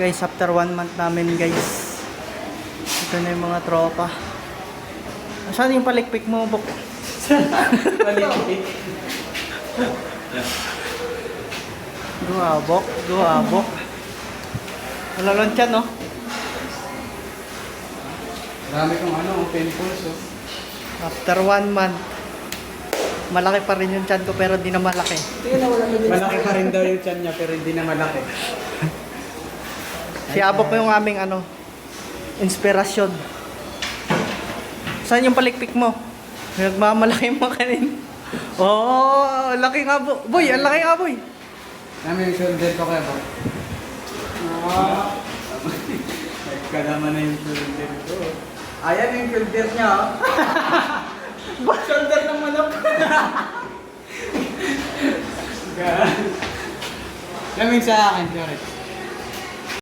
Guys, after 1 month namin guys. Ito na yung mga tropa. Saan yung palikpik mo, Bok? Palikpik. Guwabok, guwabok. Wala lang tiyan, no? Marami kong pimples, oh. After 1 month. Malaki pa rin yung tiyan ko pero di na malaki. Malaki pa rin daw yung tiyan niya pero hindi na malaki. Si Abok yung aming inspirasyon. Saan yung palikpik mo? Nagmamalaki mo kanin. Oh, laki nga bo. Boy, ang laki nga boy. Namin yung shoulder ko kaya ba? Ka naman na yung shoulder ko. Ayan yung shoulder niya, oh. Shoulder ng manok. Namin sa akin, Joret.